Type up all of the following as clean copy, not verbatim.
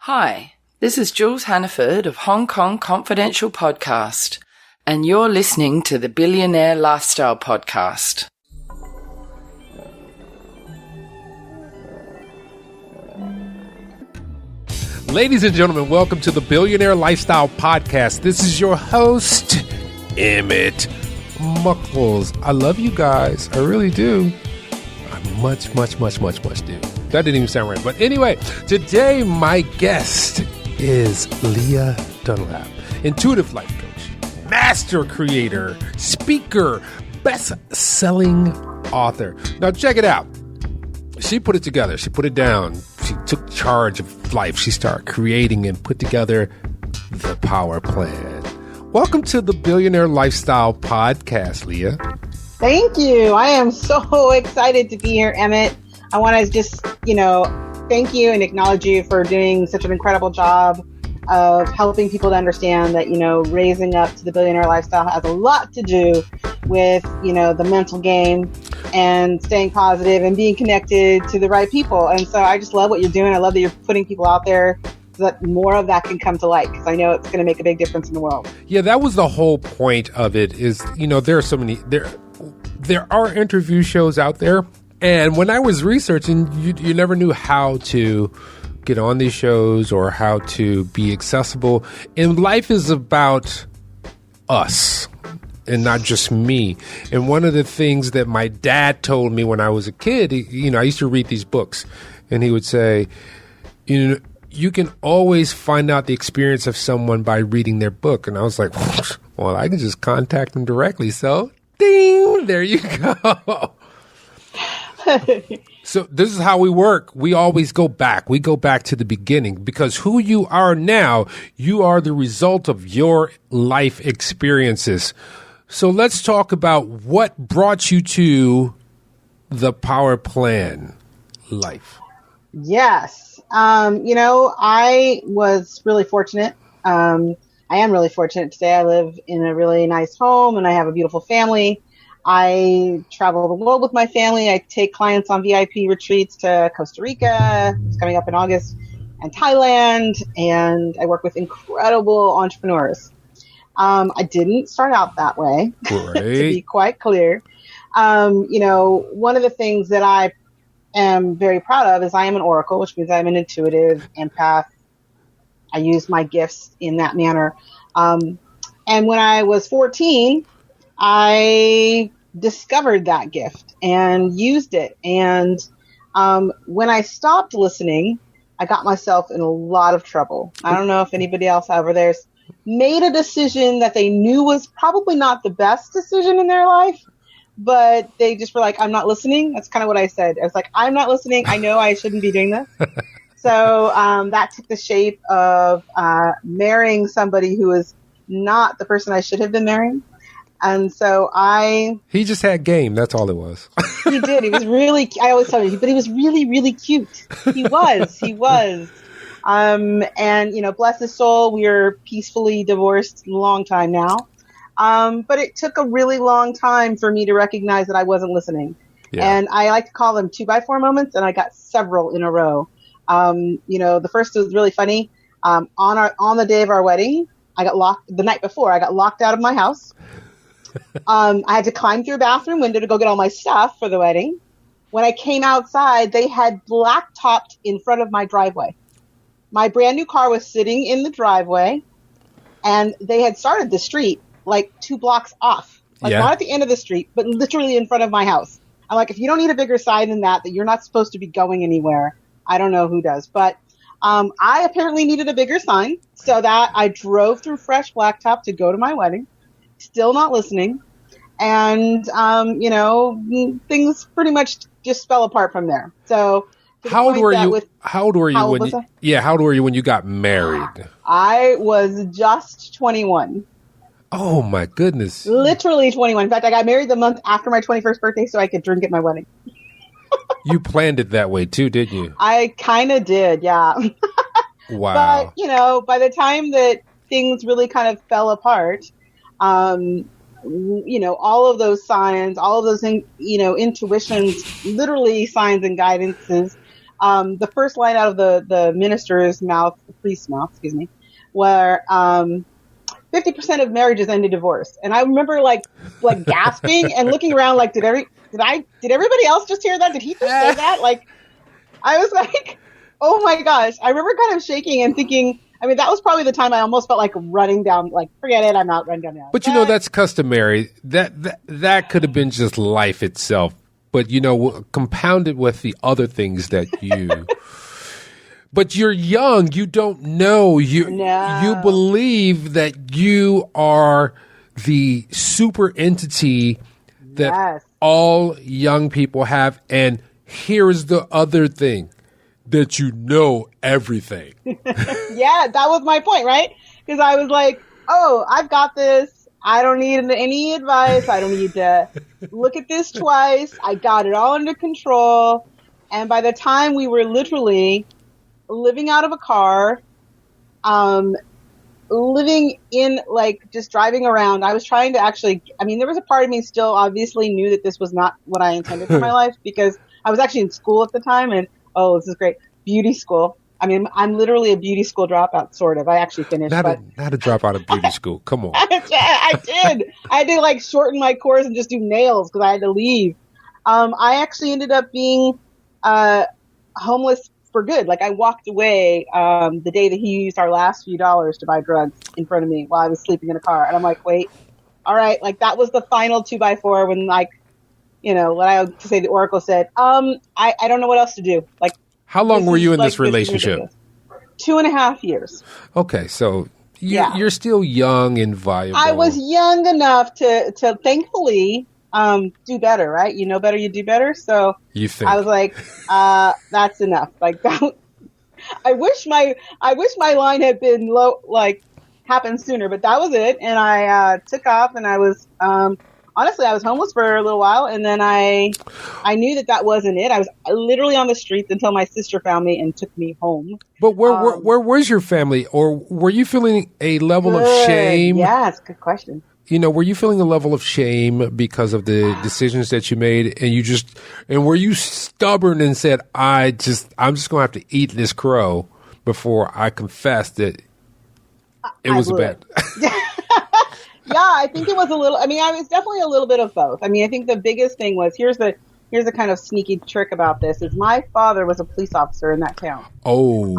Hi, this is Jules Hannaford of Hong Kong Confidential Podcast, and you're listening to the Billionaire Lifestyle Podcast. Ladies and gentlemen, welcome to the Billionaire Lifestyle Podcast. This is your host, Emmett Muckles. I love you guys. I really do. I much do. That didn't even sound right. But anyway, today my guest is Lia Dunlap, intuitive life coach, master creator, speaker, best-selling author. Now check it out. She put it together. She put it down. She took charge of life. She started creating and put together the power plan. Welcome to the Billionaire Lifestyle Podcast, Lia. Thank you. I am so excited to be here, Emmett. I want to just, thank you and acknowledge you for doing such an incredible job of helping people to understand that, raising up to the billionaire lifestyle has a lot to do with, the mental game and staying positive and being connected to the right people. And so I just love what you're doing. I love that you're putting people out there so that more of that can come to light, because I know it's going to make a big difference in the world. Yeah, that was the whole point of it is, there are so many, there are interview shows out there. And when I was researching, you never knew how to get on these shows or how to be accessible. And life is about us and not just me. And one of the things that my dad told me when I was a kid, I used to read these books, and he would say, you can always find out the experience of someone by reading their book. And I was like, well, I can just contact them directly. So, ding, there you go. So this is how we work. We always go back. We go back to the beginning, because who you are now, you are the result of your life experiences. So let's talk about what brought you to the power plan life. Yes. I was really fortunate. I am really fortunate today. I live in a really nice home and I have a beautiful family. I travel the world with my family. I take clients on VIP retreats to Costa Rica, it's coming up in August, and Thailand, and I work with incredible entrepreneurs. I didn't start out that way, to be quite clear. One of the things that I am very proud of is I am an oracle, which means I'm an intuitive empath. I use my gifts in that manner. And when I was 14, I discovered that gift and used it. And when I stopped listening, I got myself in a lot of trouble. I don't know if anybody else over there's made a decision that they knew was probably not the best decision in their life, but they just were like, I'm not listening. That's kind of what I said. I was like, I'm not listening. I know I shouldn't be doing this. So that took the shape of marrying somebody who is not the person I should have been marrying. And so he just had game. That's all it was. He did. He was really, I always tell you, but he was really, really cute. He was. And, bless his soul, we are peacefully divorced a long time now. But it took a really long time for me to recognize that I wasn't listening. Yeah. And I like to call them 2x4 moments, and I got several in a row. The first was really funny. On the day of our wedding, the night before, I got locked out of my house. I had to climb through a bathroom window to go get all my stuff for the wedding. When I came outside, they had blacktopped in front of my driveway. My brand new car was sitting in the driveway, and they had started the street like 2 blocks off. Not at the end of the street, but literally in front of my house. I'm like, if you don't need a bigger sign than that you're not supposed to be going anywhere, I don't know who does. But I apparently needed a bigger sign, so that I drove through fresh blacktop to go to my wedding. Still not listening. And, things pretty much just fell apart from there. So how old were you when you got married? I was just 21. Oh my goodness. Literally 21. In fact, I got married the month after my 21st birthday so I could drink at my wedding. You planned it that way too, didn't you? I kind of did, yeah. Wow. But, by the time that things really kind of fell apart, all of those signs, all of those, intuitions, literally signs and guidances, the first line out of the minister's mouth, the priest's mouth, excuse me, where 50% of marriages end in divorce. And I remember like gasping and looking around like, did everybody else just hear that? Did he just say that? Like, I was like, oh my gosh. I remember kind of shaking and thinking, I mean, that was probably the time I almost felt like running down, like, forget it, I'm out, run down now. But you know, that's customary. That could have been just life itself. But, you know, compounded with the other things that you... But you're young. You don't know. You believe that you are the super entity that all young people have. And here's the other thing, that you know everything. Yeah, that was my point, right? Because I was like, oh, I've got this. I don't need any advice. I don't need to look at this twice. I got it all under control. And by the time we were literally living out of a car, living in, like, just driving around, I was trying to actually, I mean, there was a part of me still obviously knew that this was not what I intended for my life, because I was actually in school at the time, and, oh, this is great, beauty school. I mean, I'm literally a beauty school dropout, sort of. I actually finished. Not a dropout of beauty school. Come on. I did. I had to, like, shorten my course and just do nails because I had to leave. I actually ended up being homeless for good. Like, I walked away the day that he used our last few dollars to buy drugs in front of me while I was sleeping in a car. And I'm like, wait, all right. Like, that was the final 2x4 when, like, you know, what I would say the Oracle said, I don't know what else to do. Like, how long were you in this relationship? 2.5 years. Okay. So you're still young and viable. I was young enough to thankfully, do better, right? You know better, you do better. So you think. I was like, that's enough. Like, that, I wish my line had been low, like, happened sooner, but that was it. And I took off, and I was honestly, I was homeless for a little while, and then I knew that wasn't it. I was literally on the streets until my sister found me and took me home. But where was your family, or were you feeling a level of shame? Yeah, that's a good question. You know, were you feeling a level of shame because of the decisions that you made, and were you stubborn and said, I'm just going to have to eat this crow before I confess that it was bad? Yeah, I think it was a little, I mean, I was definitely a little bit of both. I mean, I think the biggest thing was, here's the kind of sneaky trick about this, is my father was a police officer in that town. Oh.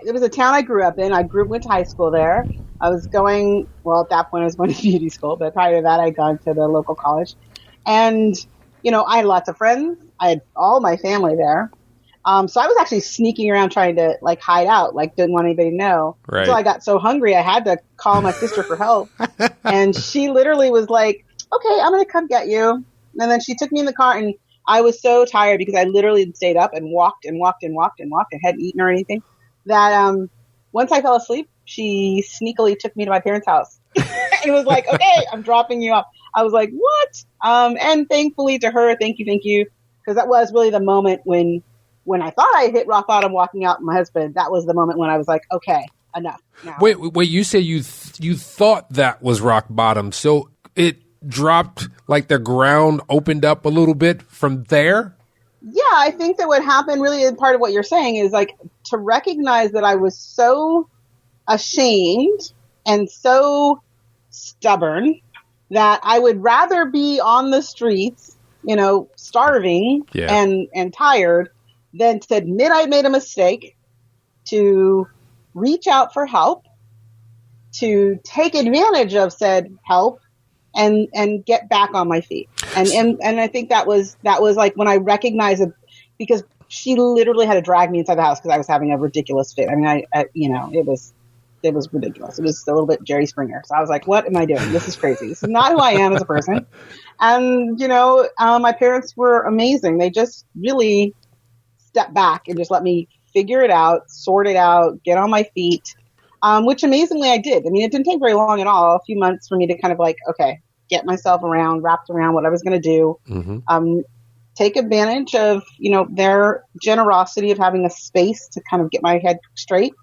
It was a town I grew up in. I went to high school there. I was going, well, at that point I was going to beauty school, but prior to that I'd gone to the local college. And, you know, I had lots of friends. I had all my family there. So I was actually sneaking around trying to, like, hide out, like, didn't want anybody to know. Right. So I got so hungry I had to call my sister for help. And she literally was like, okay, I'm going to come get you. And then she took me in the car, and I was so tired because I literally stayed up and walked and hadn't eaten or anything, that once I fell asleep, she sneakily took me to my parents' house. And was like, okay, I'm dropping you off. I was like, what? And thankfully to her, thank you, because that was really the moment when I thought I hit rock bottom walking out with my husband. That was the moment when I was like, okay, enough. Now. Wait, you say you thought that was rock bottom, so it dropped, like the ground opened up a little bit from there? Yeah, I think that what happened really, is part of what you're saying, is like to recognize that I was so ashamed and so stubborn that I would rather be on the streets, you know, starving and tired, than to admit I made a mistake, to reach out for help, to take advantage of said help, and get back on my feet. And I think that was like when I recognized it, because she literally had to drag me inside the house because I was having a ridiculous fit. I mean, I you know, it was ridiculous. It was a little bit Jerry Springer. So I was like, what am I doing? This is crazy. This is not who I am as a person. And, you know, my parents were amazing. They just really stepped back and just let me figure it out, sort it out, get on my feet, which amazingly I did. I mean, it didn't take very long at all, a few months for me to kind of like, okay, get myself wrapped around what I was going to do. Mm-hmm. Take advantage of, you know, their generosity of having a space to kind of get my head straight,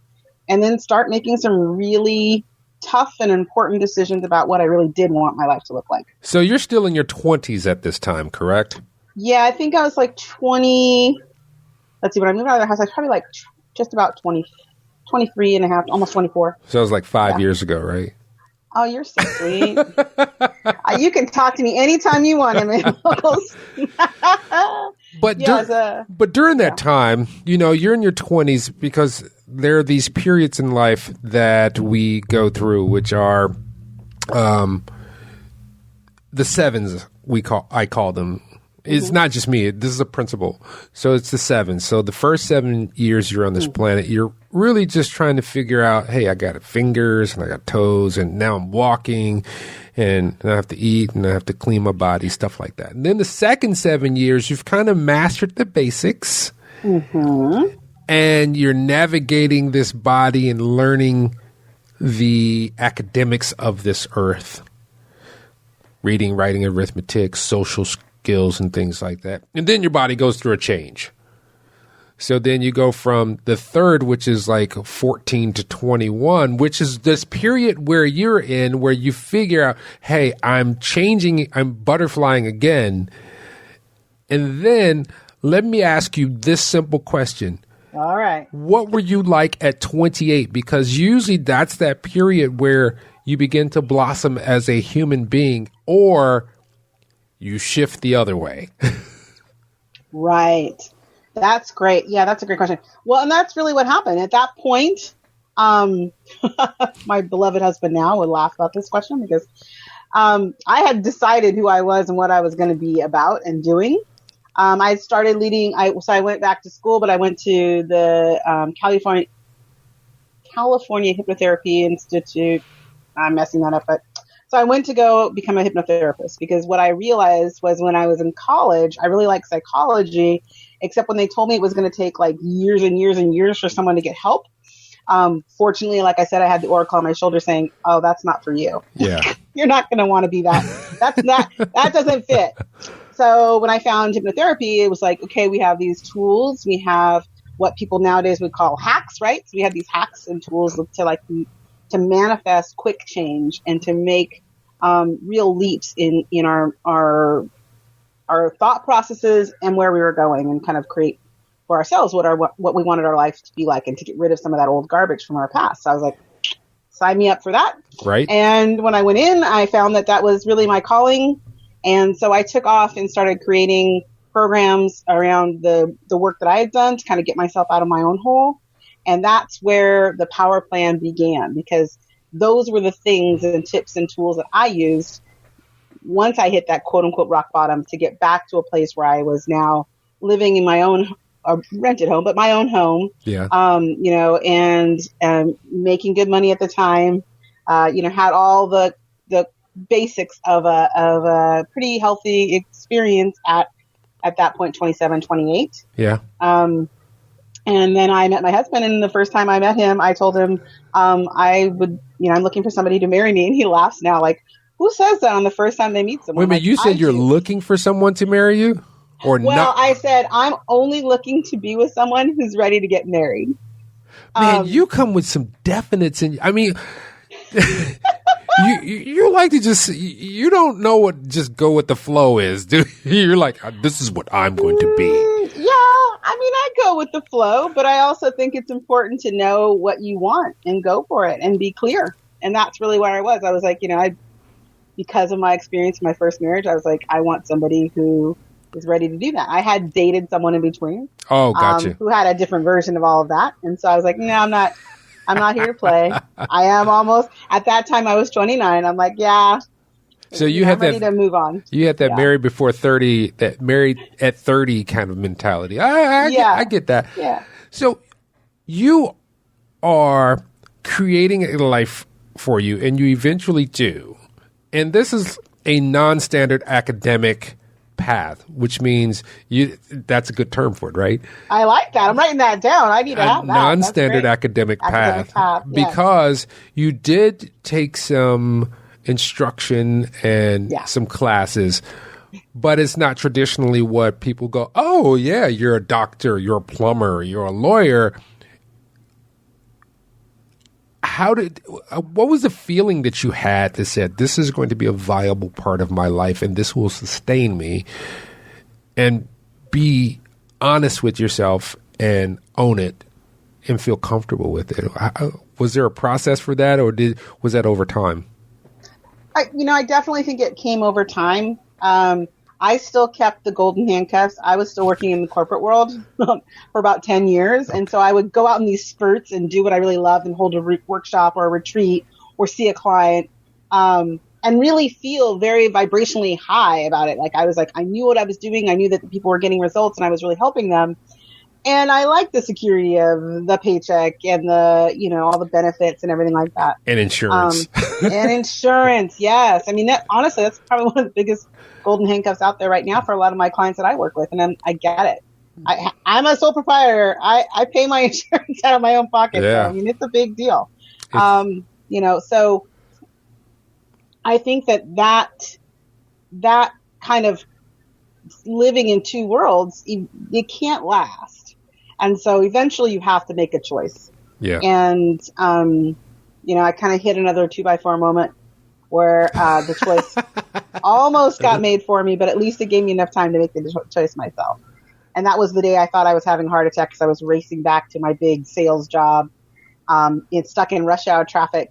and then start making some really tough and important decisions about what I really did want my life to look like. So you're still in your 20s at this time, correct? Yeah, I think I was like 20. let's see, when I moved out of the house, I was probably like just about 23 and a half, almost 24. So it was like 5 years ago, right? Oh, you're so sweet. You can talk to me anytime you want, Emmett. But during that time, you're in your 20s, because there are these periods in life that we go through, which are the sevens. I call them. It's not just me. This is a principle. So it's the seven. So the first 7 years you're on this planet, you're really just trying to figure out, hey, I got fingers and I got toes, and now I'm walking, and I have to eat, and I have to clean my body, stuff like that. And then the second 7 years, you've kind of mastered the basics, and you're navigating this body and learning the academics of this earth. Reading, writing, arithmetic, social skills, and things like that. And then your body goes through a change. So then you go from the third, which is like 14 to 21, which is this period where you're in, where you figure out, hey, I'm changing, I'm butterflying again. And then let me ask you this simple question. All right. What were you like at 28? Because usually that's that period where you begin to blossom as a human being, or you shift the other way. Right. That's great. Yeah, that's a great question. Well, and that's really what happened. At that point, my beloved husband now would laugh about this question, because I had decided who I was and what I was going to be about and doing. I started leading, so I went back to school, but I went to the California Hypnotherapy Institute. I'm messing that up, but so I went to go become a hypnotherapist, because what I realized was when I was in college, I really liked psychology, except when they told me it was going to take like years and years and years for someone to get help. Fortunately, like I said, I had the oracle on my shoulder saying, oh, that's not for you. Yeah. You're not going to want to be that. That doesn't fit. So when I found hypnotherapy, it was like, okay, we have these tools. We have what people nowadays would call hacks, right? So we have these hacks and tools to manifest quick change and to make real leaps in our thought processes and where we were going, and kind of create for ourselves what we wanted our life to be like, and to get rid of some of that old garbage from our past. So I was like, sign me up for that. Right. And when I went in, I found that was really my calling. And so I took off and started creating programs around the work that I had done to kind of get myself out of my own hole. And that's where the power plan began, because those were the things and tips and tools that I used once I hit that quote unquote rock bottom, to get back to a place where I was now living in my own rented home, but my own home. Yeah. And making good money at the time. Had all the basics of a pretty healthy experience at that point, 27, 28. Yeah. And then I met my husband, and the first time I met him, I told him, I'm looking for somebody to marry me. And he laughs now, like, who says that on the first time they meet someone? Wait a minute, you said you're looking for someone to marry you? Or well, not? I said, I'm only looking to be with someone who's ready to get married. Man, you come with some definites, and I mean, you like to just, you don't know what just go with the flow is, do you? You're like, this is what I'm going to be. Yeah, I mean, I go with the flow, but I also think it's important to know what you want and go for it and be clear. And that's really where I was. I was like, because of my experience in my first marriage, I was like, I want somebody who is ready to do that. I had dated someone in between. Oh, gotcha. Who had a different version of all of that. And so I was like, no, I'm not here to play. I am almost, at that time I was 29. I'm like, yeah. So you had ready to move on. You had that married before 30, that married at 30 kind of mentality. I get that. Yeah. So you are creating a life for you, and you eventually do. And this is a non-standard academic path, which means that's a good term for it, right? I like that. I'm writing that down. I need to have that. Non-standard academic path. Because you did take some instruction and some classes, but it's not traditionally what people go, oh yeah, you're a doctor, you're a plumber, you're a lawyer. What was the feeling that you had that said, this is going to be a viable part of my life and this will sustain me? And be honest with yourself and own it and feel comfortable with it? Was there a process for that, or was that over time? I definitely think it came over time. I still kept the golden handcuffs. I was still working in the corporate world for about 10 years. Okay. And so I would go out in these spurts and do what I really loved and hold a workshop or a retreat or see a client, and really feel very vibrationally high about it. Like I knew what I was doing. I knew that the people were getting results and I was really helping them. And I like the security of the paycheck and all the benefits and everything like that. And insurance. Yes. I mean, honestly, that's probably one of the biggest golden handcuffs out there right now for a lot of my clients that I work with. And I get it. I'm a sole proprietor. I pay my insurance out of my own pocket. Yeah. So, I mean, it's a big deal. So I think that kind of living in two worlds, it can't last. And so eventually you have to make a choice. Yeah. And, I kind of hit another 2x4 moment where the choice almost got made for me, but at least it gave me enough time to make the choice myself. And that was the day I thought I was having a heart attack because I was racing back to my big sales job. It's stuck in rush hour traffic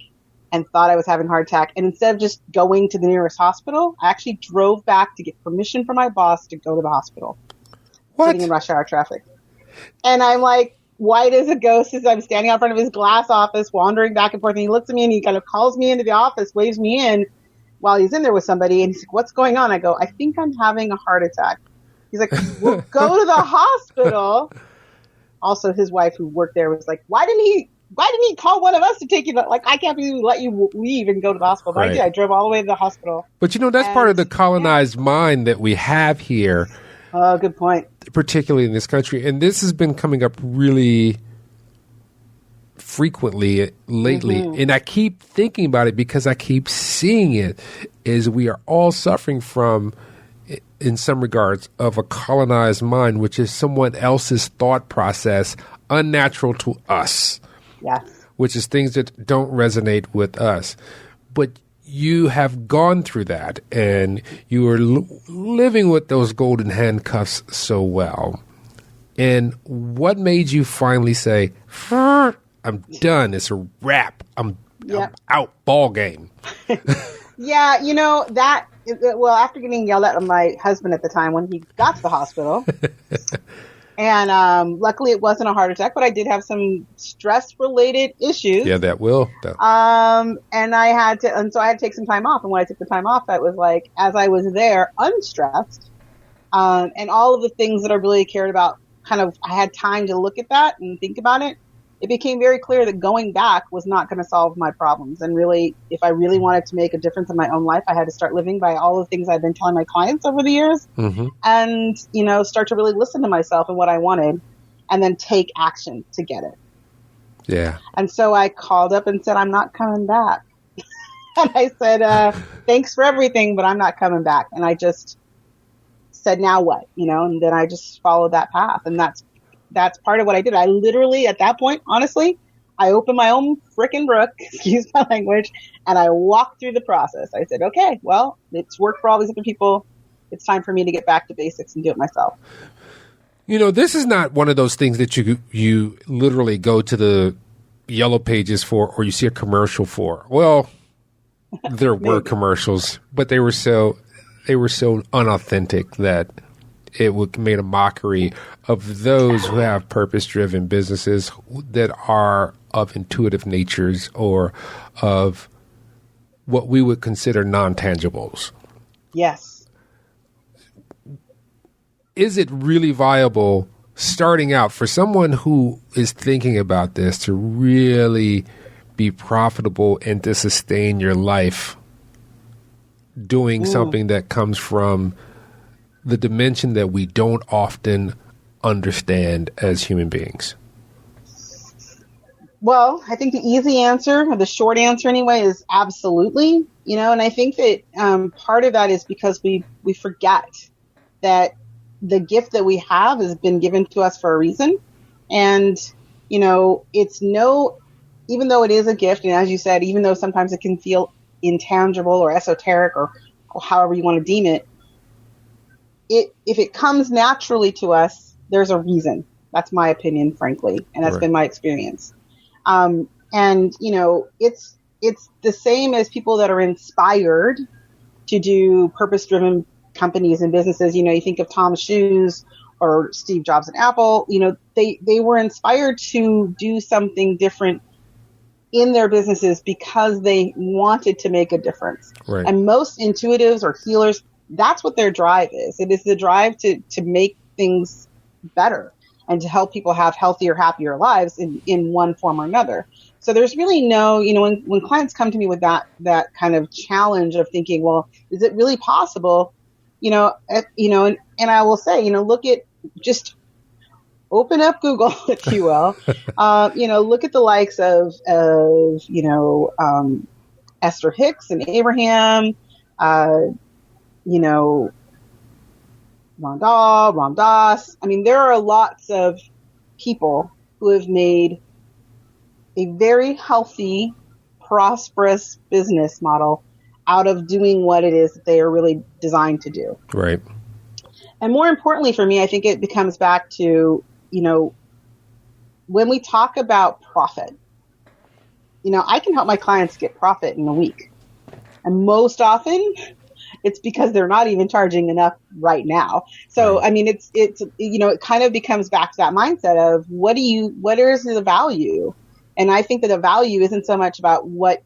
and thought I was having a heart attack. And instead of just going to the nearest hospital, I actually drove back to get permission from my boss to go to the hospital. What? Sitting in rush hour traffic. And I'm like white as a ghost as I'm standing out in front of his glass office, wandering back and forth. And he looks at me and he kind of calls me into the office, waves me in while he's in there with somebody. And he's like, "What's going on?" I go, "I think I'm having a heart attack." He's like, "Well, go to the hospital." Also, his wife who worked there was like, why didn't he call one of us to take you? Like, I can't even let you leave and go to the hospital. But right. I did. I drove all the way to the hospital. But that's part of the colonized mind that we have here. Oh, good point. Particularly in this country. And this has been coming up really frequently lately. Mm-hmm. And I keep thinking about it because I keep seeing it, is we are all suffering from, in some regards, of a colonized mind, which is someone else's thought process, unnatural to us. Yes. Which is things that don't resonate with us. But you have gone through that, and you are living with those golden handcuffs so well. And what made you finally say, "I'm done. It's a wrap. I'm out. Ball game." Yeah, after getting yelled at by my husband at the time when he got to the hospital, and luckily it wasn't a heart attack, but I did have some stress-related issues. Yeah, that will. And so I had to take some time off. And when I took the time off, that was like, as I was there, unstressed, and all of the things that I really cared about, I had time to look at that and think about it. It became very clear that going back was not going to solve my problems. And really, if I really wanted to make a difference in my own life, I had to start living by all the things I've been telling my clients over the years, mm-hmm. and, start to really listen to myself and what I wanted, and then take action to get it. Yeah. And so I called up and said, "I'm not coming back." And I said, "Thanks for everything, but I'm not coming back." And I just said, "Now what?" And then I just followed that path. And that's part of what I did. I literally, at that point, honestly, I opened my own frickin' brook, excuse my language, and I walked through the process. I said, okay, well, it's worked for all these other people. It's time for me to get back to basics and do it myself. This is not one of those things that you literally go to the yellow pages for, or you see a commercial for. Well, there were commercials, but they were so unauthentic that it made a mockery of those who have purpose-driven businesses that are of intuitive natures or of what we would consider non-tangibles. Yes. Is it really viable starting out for someone who is thinking about this to really be profitable and to sustain your life doing something that comes from the dimension that we don't often understand as human beings? Well, I think the easy answer, or the short answer anyway, is absolutely. And I think that part of that is because we forget that the gift that we have has been given to us for a reason. And, even though it is a gift, and as you said, even though sometimes it can feel intangible or esoteric or however you want to deem it, if it comes naturally to us, there's a reason. That's my opinion, frankly, and that's Right. been my experience. And you know, it's the same as people that are inspired to do purpose-driven companies and businesses. You know, you think of Tom's Shoes or Steve Jobs and Apple. You know, they were inspired to do something different in their businesses because they wanted to make a difference. Right. And most intuitives or healers, that's what their drive is. It is the drive to make things better and to help people have healthier, happier lives in one form or another. So there's really no, you know, when clients come to me with that kind of challenge of thinking, well, is it really possible? And I will say, you know, just open up Google, if you will. Look at the likes of Esther Hicks and Abraham, Ram Dass. I mean, there are lots of people who have made a very healthy, prosperous business model out of doing what it is that they are really designed to do. Right. And more importantly for me, I think it becomes back to, you know, when we talk about profit, you know, I can help my clients get profit in a week. And most often it's because they're not even charging enough right now. So, Right. I mean, it's, you know, it kind of becomes back to that mindset of what is the value? And I think that the value isn't so much about what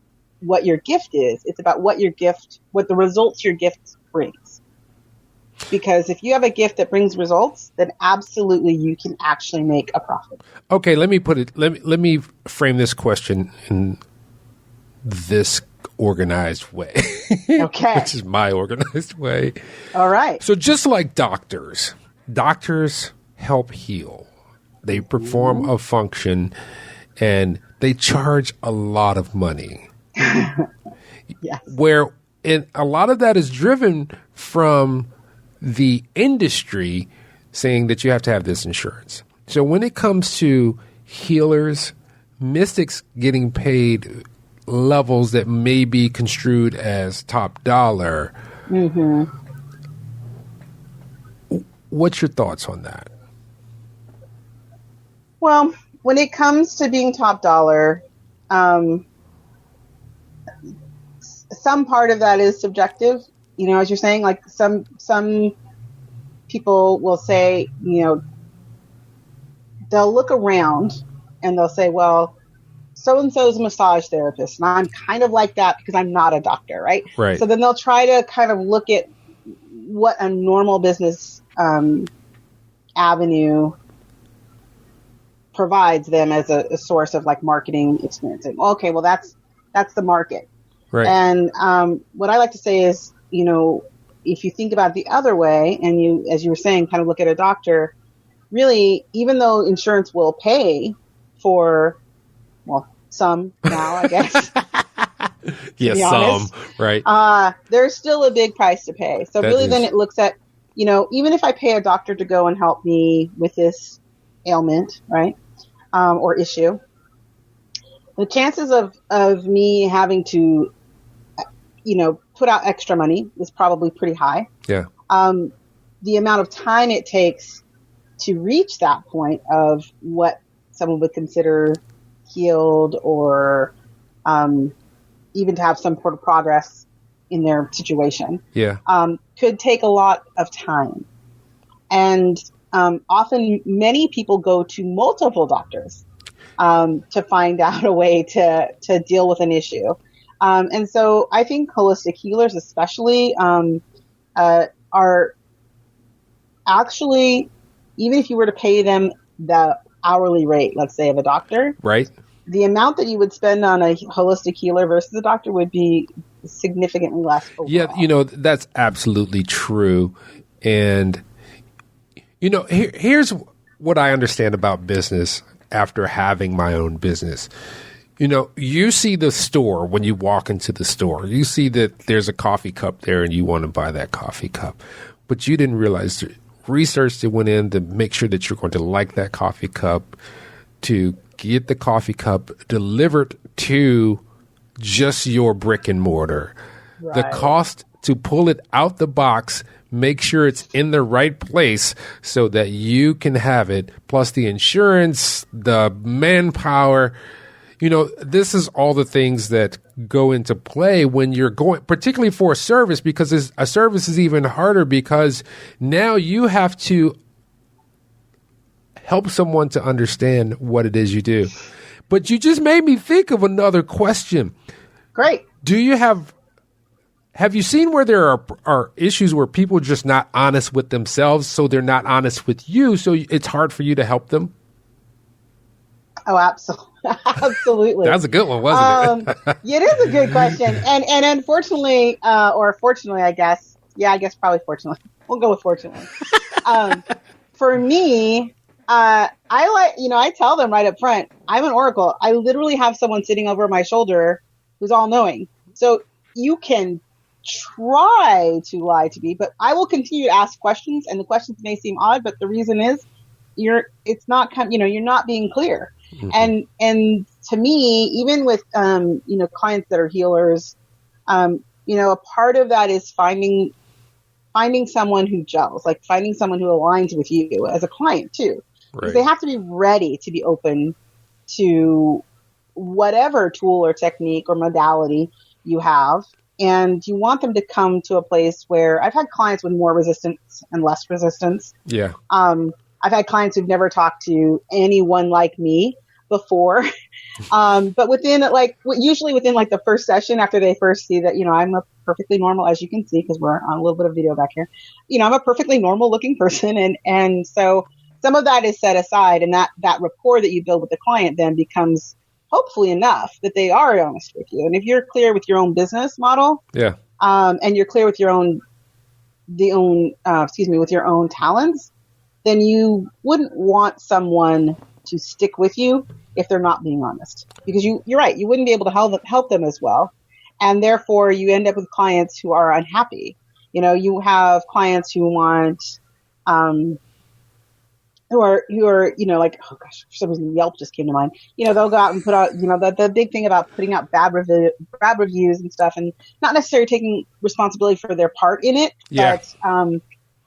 your gift is. It's about what the results your gift brings. Because if you have a gift that brings results, then absolutely you can actually make a profit. Okay, let me frame this question in this organized way. Okay. Which is my organized way. All right. So just like doctors help heal. They perform a function and they charge a lot of money. Yes. And a lot of that is driven from the industry saying that you have to have this insurance. So when it comes to healers, mystics getting paid levels that may be construed as top dollar, Mm-hmm. what's your thoughts on that? Well, when it comes to being top dollar, some part of that is subjective. You know, as you're saying, like some people will say, you know, they'll look around and they'll say, well, so-and-so is a massage therapist, and I'm kind of like that because I'm not a doctor, right? Right. So then they'll try to kind of look at what a normal business avenue provides them as a source of like marketing experience. And, okay, well that's the market. Right. And what I like to say is, you know, if you think about it the other way and you, as you were saying, kind of look at a doctor, really, even though insurance will pay for, well, some now, I guess. Yes, some, right. There's still a big price to pay. So really then it looks at, you know, even if I pay a doctor to go and help me with this ailment, right, or issue, the chances of me having to, you know, put out extra money is probably pretty high. Yeah. The amount of time it takes to reach that point of what someone would consider healed or even to have some sort of progress in their situation, Yeah. Could take a lot of time. And often many people go to multiple doctors to find out a way to deal with an issue. And so I think holistic healers especially are actually, even if you were to pay them the hourly rate, let's say, of a doctor, Right. the amount that you would spend on a holistic healer versus a doctor would be significantly less overall. Yeah, you know, that's absolutely true. And, you know, here's what I understand about business after having my own business. You know, you see the store when you walk into the store. You see that there's a coffee cup there and you want to buy that coffee cup. But you didn't realize the research that went in to make sure that you're going to like that coffee cup, to get the coffee cup delivered to just your brick and mortar. Right. The cost to pull it out the box, make sure it's in the right place so that you can have it, plus the insurance, the manpower. This is all the things that go into play when you're going, particularly for a service, because a service is even harder because now you have to help someone to understand what it is you do. But you just made me think of another question. Great. Do you have you seen where there are issues where people are just not honest with themselves, so they're not honest with you, so it's hard for you to help them? Oh, absolutely. That's a good one, wasn't it? It is a good question. And unfortunately, or fortunately, I guess. Yeah, I guess probably fortunately. We'll go with fortunately. For me, I tell them right up front, I'm an oracle. I literally have someone sitting over my shoulder who's all knowing. So you can try to lie to me, but I will continue to ask questions, and the questions may seem odd, but the reason is you're not being clear. Mm-hmm. And to me, even with, clients that are healers, a part of that is finding someone who gels, like finding someone who aligns with you as a client too. Right. Because they have to be ready to be open to whatever tool or technique or modality you have. And you want them to come to a place where I've had clients with more resistance and less resistance. Yeah. I've had clients who've never talked to anyone like me before. But usually within the first session, after they first see that, I'm a perfectly normal, as you can see, because we're on a little bit of video back here, I'm a perfectly normal looking person. And so some of that is set aside, and that rapport that you build with the client then becomes hopefully enough that they are honest with you. And if you're clear with your own business model, yeah, and you're clear with your own talents, then you wouldn't want someone to stick with you if they're not being honest, because you're right, you wouldn't be able to help them as well, and therefore you end up with clients who are unhappy. You have clients who want who are oh gosh, for some reason Yelp just came to mind. They'll go out and put out, the big thing about putting out bad reviews and stuff, and not necessarily taking responsibility for their part in it. Yeah. But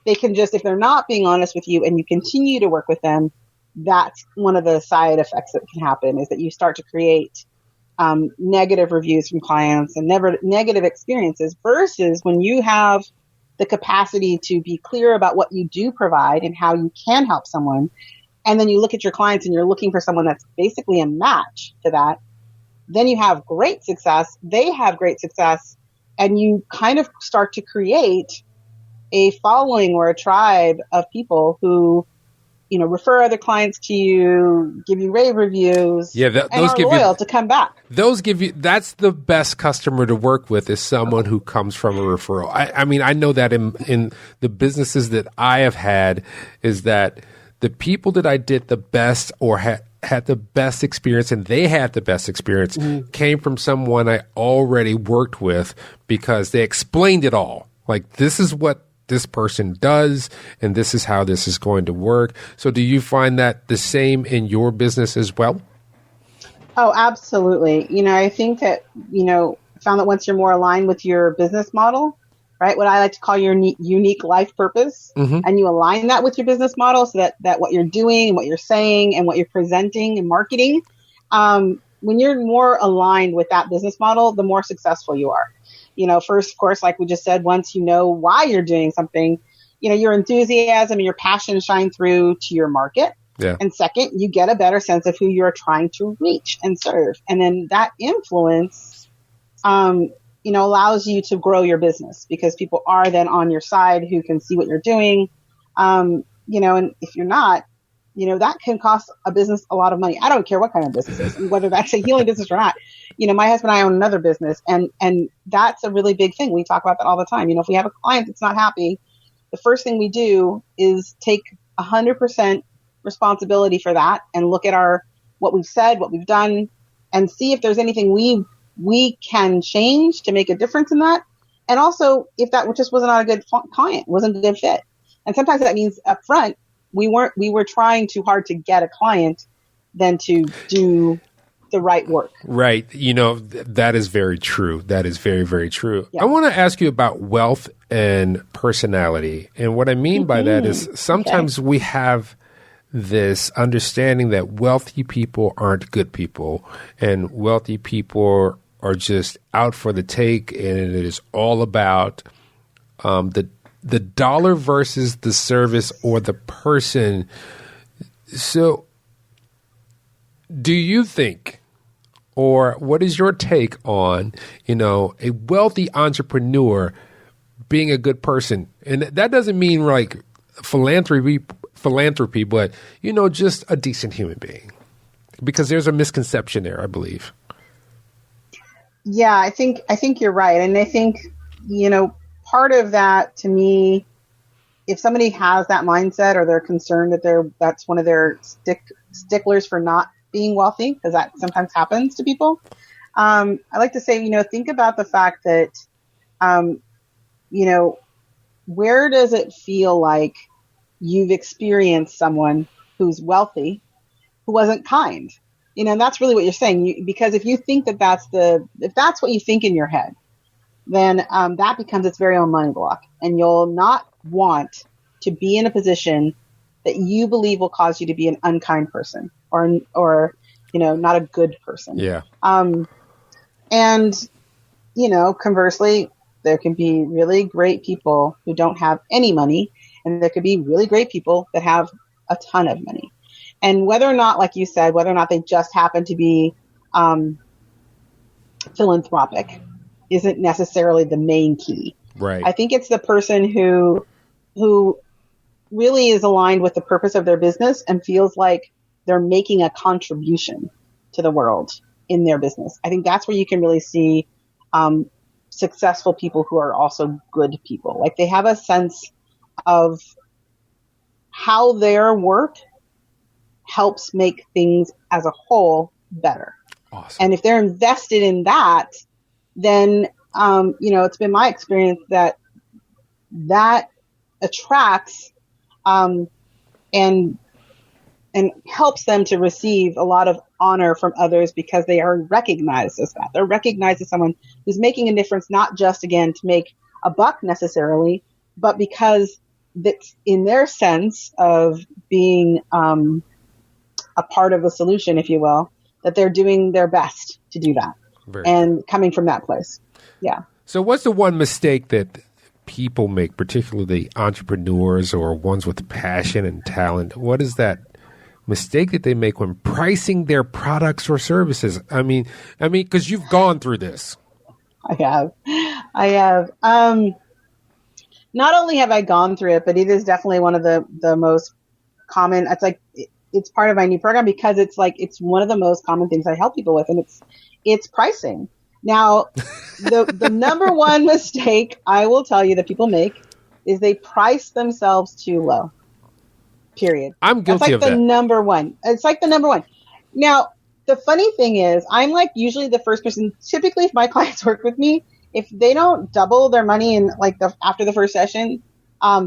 they can just, if they're not being honest with you and you continue to work with them, that's one of the side effects that can happen, is that you start to create negative reviews from clients and negative experiences, versus when you have the capacity to be clear about what you do provide and how you can help someone. And then you look at your clients and you're looking for someone that's basically a match to that. Then you have great success. They have great success. And you kind of start to create a following or a tribe of people who, refer other clients to you, give you rave reviews, and are loyal to come back. That's the best customer to work with, is someone who comes from a referral. I know that in the businesses that I have had, is that the people that I did the best or had the best experience, and they had the best experience, came from someone I already worked with, because they explained it all. Like, this is what this person does, and this is how this is going to work. So do you find that the same in your business as well? Oh, absolutely. I think that, found that once you're more aligned with your business model, right, what I like to call your unique life purpose, and you align that with your business model, so that what you're doing and what you're saying and what you're presenting and marketing, when you're more aligned with that business model, the more successful you are. First, of course, like we just said, once you know why you're doing something, your enthusiasm and your passion shine through to your market. Yeah. And second, you get a better sense of who you're trying to reach and serve. And then that influence, allows you to grow your business, because people are then on your side who can see what you're doing. And if you're not, that can cost a business a lot of money. I don't care what kind of business it is, whether that's a healing business or not. My husband and I own another business, and that's a really big thing. We talk about that all the time. If we have a client that's not happy, the first thing we do is take 100% responsibility for that and look at what we've said, what we've done, and see if there's anything we can change to make a difference in that. And also, if that just was not a good client, wasn't a good fit. And sometimes that means up front, we were trying too hard to get a client than to do the right work. Right. That is very true. That is very, very true. Yeah. I want to ask you about wealth and personality. And what I mean by that is sometimes we have this understanding that wealthy people aren't good people, and wealthy people are just out for the take, and it is all about the dollar versus the service or the person. So do you think, or what is your take on, a wealthy entrepreneur being a good person? And that doesn't mean like philanthropy, but, just a decent human being, because there's a misconception there, I believe. Yeah, I think you're right. And I think, part of that to me, if somebody has that mindset or they're concerned that that's one of their sticklers for not being wealthy, because that sometimes happens to people. I like to say, think about the fact that, where does it feel like you've experienced someone who's wealthy, who wasn't kind? And that's really what you're saying. Because if you think if that's what you think in your head, then that becomes its very own money block, and you'll not want to be in a position that you believe will cause you to be an unkind person or not a good person. Yeah. And conversely, there can be really great people who don't have any money, and there could be really great people that have a ton of money. And whether or not, like you said, whether or not they just happen to be philanthropic isn't necessarily the main key. Right. I think it's the person who really is aligned with the purpose of their business and feels like they're making a contribution to the world in their business. I think that's where you can really see successful people who are also good people. Like they have a sense of how their work helps make things as a whole better. Awesome. And if they're invested in that, then, it's been my experience that attracts and helps them to receive a lot of honor from others, because they are recognized as that. They're recognized as someone who's making a difference, not just, again, to make a buck necessarily, but because that's in their sense of being a part of the solution, if you will, that they're doing their best to do that. And coming from that place. Yeah. So what's the one mistake that people make, particularly entrepreneurs or ones with passion and talent? What is that mistake that they make when pricing their products or services? I mean, because you've gone through this. I have. Not only have I gone through it, but it is definitely one of the most common. It's part of my new program, because it's one of the most common things I help people with, and it's pricing. Now, the number one mistake I will tell you that people make is they price themselves too low. Period. I'm guilty of that. It's like the number one. It's like the number one. Now, the funny thing is, I'm like usually the first person. Typically, if my clients work with me, if they don't double their money in after the first session,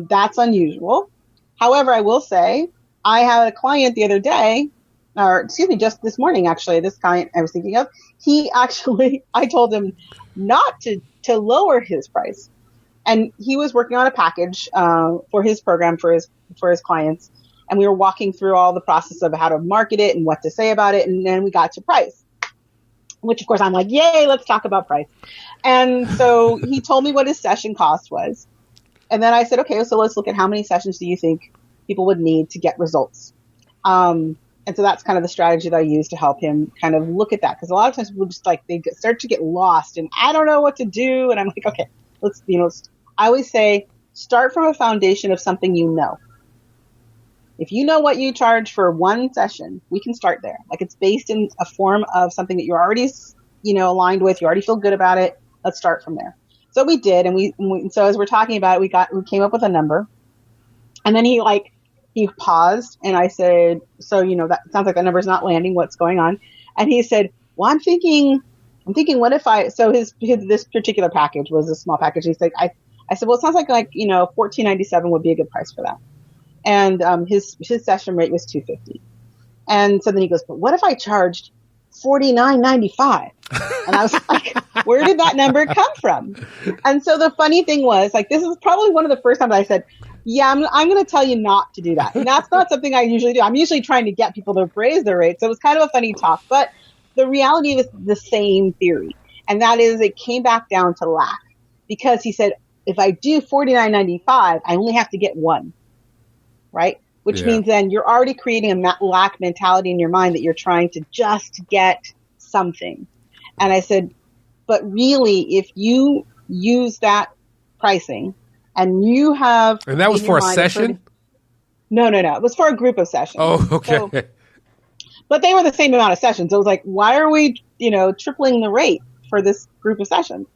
that's unusual. However, I will say I had a client the other day, just this morning, actually, this client I was thinking of, I told him not to lower his price. And he was working on a package for his program for his clients. And we were walking through all the process of how to market it and what to say about it. And then we got to price, which of course I'm like, yay, let's talk about price. And so he told me what his session cost was. And then I said, okay, so let's look at how many sessions do you think people would need to get results? And so that's kind of the strategy that I use to help him kind of look at that. Because a lot of times people just start to get lost and I don't know what to do. And I'm like, okay, I always say, start from a foundation of something you know. If you know what you charge for one session, we can start there. Like it's based in a form of something that you're already, aligned with. You already feel good about it. Let's start from there. So we did. And so as we're talking about it, we came up with a number. And then he paused and I said, so, that sounds like that number's not landing. What's going on? And he said, well, I'm thinking, what if this particular package was a small package. He said, I said, well, it sounds like $14.97 would be a good price for that. And his session rate was $250. And so then he goes, but what if I charged $49.95. And I was like, where did that number come from? And so the funny thing was, like, this is probably one of the first times I said, yeah, I'm going to tell you not to do that. And that's not something I usually do. I'm usually trying to get people to raise their rates. So it was kind of a funny talk, but the reality is the same theory. And that is, it came back down to lack, because he said, if I do $49.95, I only have to get one, right? Which means then you're already creating a lack mentality in your mind that you're trying to just get something. And I said, but really, if you use that pricing and you have... And that was for a session? No. It was for a group of sessions. Oh, okay. So, but they were the same amount of sessions. It was like, why are we, tripling the rate for this group of sessions?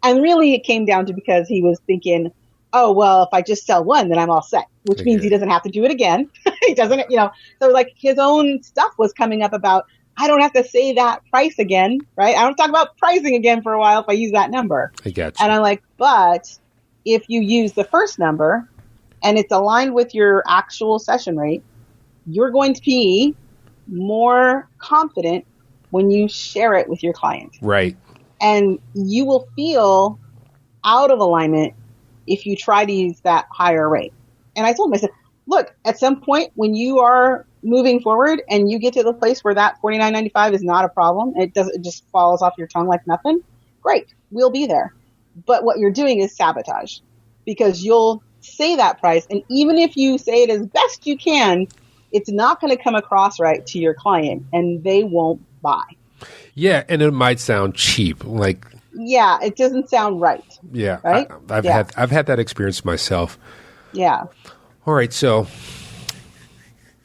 And really it came down to because he was thinking, oh, well, if I just sell one, then I'm all set, which means he doesn't have to do it again. He doesn't, so like his own stuff was coming up about, I don't have to say that price again, right? I don't talk about pricing again for a while if I use that number. I got you. And I'm like, but if you use the first number and it's aligned with your actual session rate, you're going to be more confident when you share it with your client. Right. And you will feel out of alignment if you try to use that higher rate. And I told him, I said, look, at some point when you are moving forward and you get to the place where that $49.95 is not a problem, it just falls off your tongue like nothing, great, we'll be there. But what you're doing is sabotage, because you'll say that price, and even if you say it as best you can, it's not going to come across right to your client, and they won't buy. Yeah, and it might sound cheap, like... Yeah, it doesn't sound right. Yeah, right? I've had that experience myself. Yeah. All right, so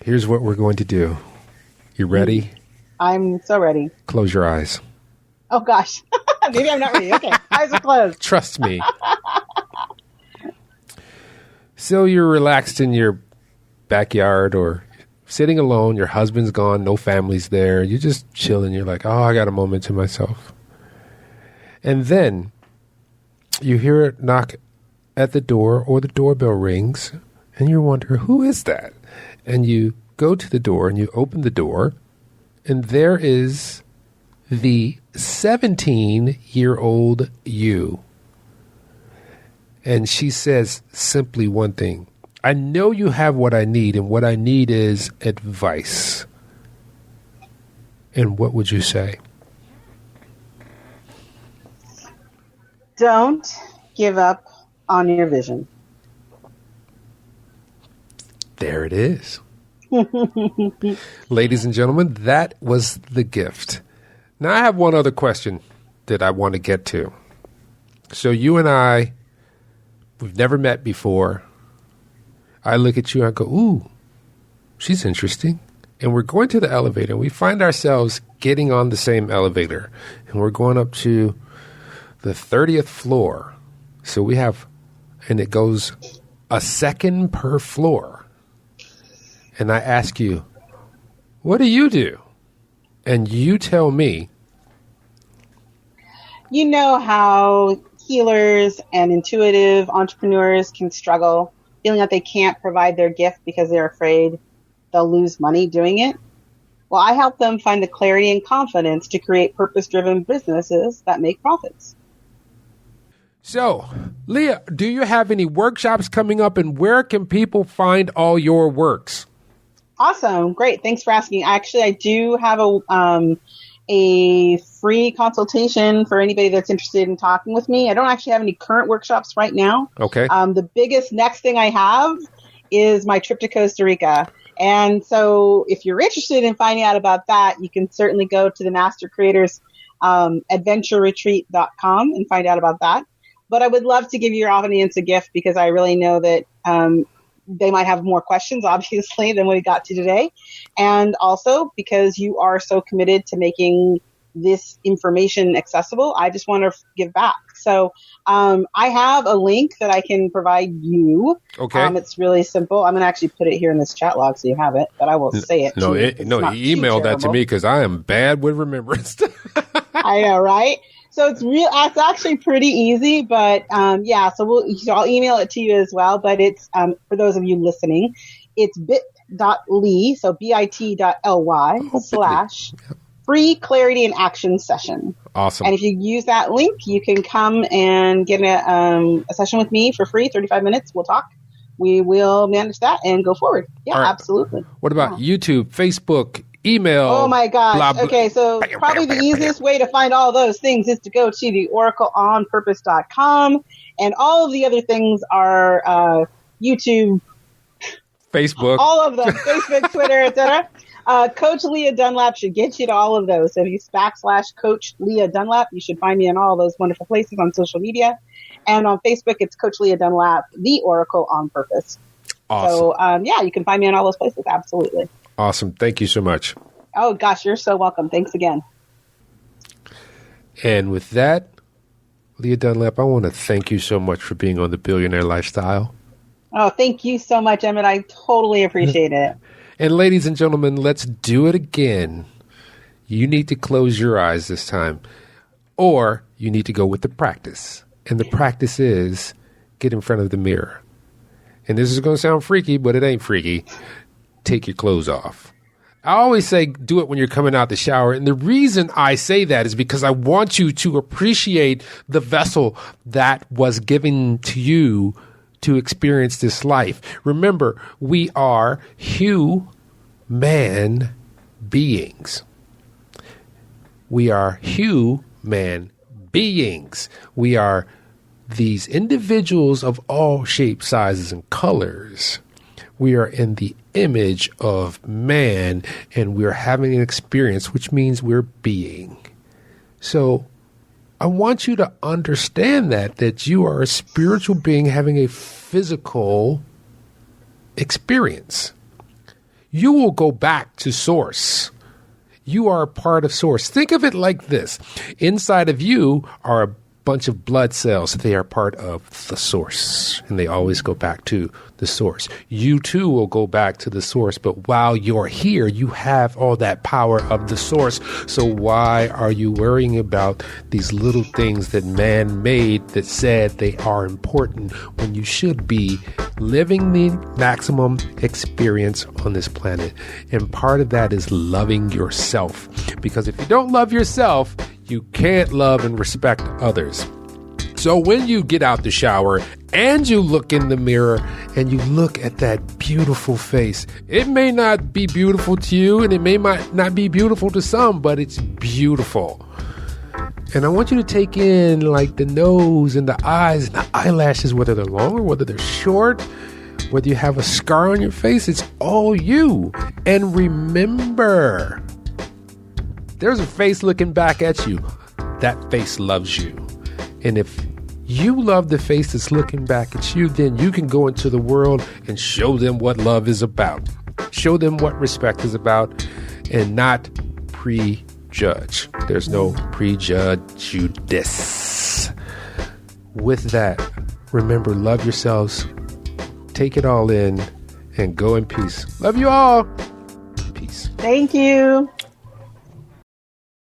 here's what we're going to do. You ready? I'm so ready. Close your eyes. Oh, gosh. Maybe I'm not ready. Okay, eyes are closed. Trust me. So you're relaxed in your backyard or sitting alone. Your husband's gone. No family's there. You're just chilling. You're like, oh, I got a moment to myself. And then you hear a knock at the door, or the doorbell rings, and you wonder, who is that? And you go to the door and you open the door, and there is the 17-year-old you. And she says simply one thing: I know you have what I need, and what I need is advice. And what would you say? Don't give up on your vision. There it is. Ladies and gentlemen, that was the gift. Now, I have one other question that I want to get to. So you and I, we've never met before. I look at you and I go, ooh, she's interesting. And we're going to the elevator, and we find ourselves getting on the same elevator. And we're going up to the 30th floor. So we have, and it goes a second per floor. And I ask you, what do you do? And you tell me. You know how healers and intuitive entrepreneurs can struggle, feeling that they can't provide their gift because they're afraid they'll lose money doing it? Well, I help them find the clarity and confidence to create purpose-driven businesses that make profits. So, Lia, do you have any workshops coming up, and where can people find all your works? Awesome. Great. Thanks for asking. Actually, I do have a free consultation for anybody that's interested in talking with me. I don't actually have any current workshops right now. Okay. The biggest next thing I have is my trip to Costa Rica. And so if you're interested in finding out about that, you can certainly go to the Master Creators adventureretreat.com and find out about that. But I would love to give your audience a gift, because I really know that they might have more questions, obviously, than we got to today. And also because you are so committed to making this information accessible, I just want to give back. So I have a link that I can provide you. Okay. It's really simple. I'm going to actually put it here in this chat log so you have it, but I will say it. No, you email that to me, because I am bad with remembrance. I know, right? So it's actually pretty easy, but yeah, so I'll email it to you as well, but it's for those of you listening, it's bit.ly, so bit.ly free clarity and action session. Awesome. And if you use that link, you can come and get a session with me for free, 35 minutes. We'll talk. We will manage that and go forward. Yeah, right. Absolutely. What about YouTube, Facebook, email? Oh my gosh. Blah, blah. Okay, so probably the easiest way to find all those things is to go to the oracleonpurpose.com, and all of the other things are YouTube, Facebook, all of them, Facebook, Twitter, etc. Coach Lia Dunlap should get you to all of those. So if you / Coach Lia Dunlap, you should find me in all those wonderful places on social media. And on Facebook, it's Coach Lia Dunlap, the Oracle on Purpose. Awesome. So, yeah, you can find me in all those places. Absolutely. Awesome. Thank you so much. Oh, gosh, you're so welcome. Thanks again. And with that, Lia Dunlap, I want to thank you so much for being on the Billionaire Lifestyle. Oh, thank you so much, Emmett. I totally appreciate it. And ladies and gentlemen, let's do it again. You need to close your eyes this time, or you need to go with the practice. And the practice is get in front of the mirror. And this is going to sound freaky, but it ain't freaky. Take your clothes off. I always say do it when you're coming out the shower. And the reason I say that is because I want you to appreciate the vessel that was given to you to experience this life. Remember, we are human beings. We are human beings. We are these individuals of all shapes, sizes, and colors. We are in the image of man, and we're having an experience, which means we're being. So I want you to understand that you are a spiritual being having a physical experience. You will go back to source. You are a part of source. Think of it like this. Inside of you are a bunch of blood cells. They are part of the source, and they always go back to the source. You too will go back to the source, but while you're here, you have all that power of the source. So why are you worrying about these little things that man made that said they are important when you should be living the maximum experience on this planet? And part of that is loving yourself, because if you don't love yourself, you can't love and respect others. So when you get out the shower and you look in the mirror and you look at that beautiful face, it may not be beautiful to you and it may not be beautiful to some, but it's beautiful. And I want you to take in like the nose and the eyes and the eyelashes, whether they're long or whether they're short, whether you have a scar on your face, it's all you. And remember, there's a face looking back at you. That face loves you. And if you love the face that's looking back at you, then you can go into the world and show them what love is about. Show them what respect is about, and not prejudge. There's no prejudice. With that, remember, love yourselves. Take it all in and go in peace. Love you all. Peace. Thank you.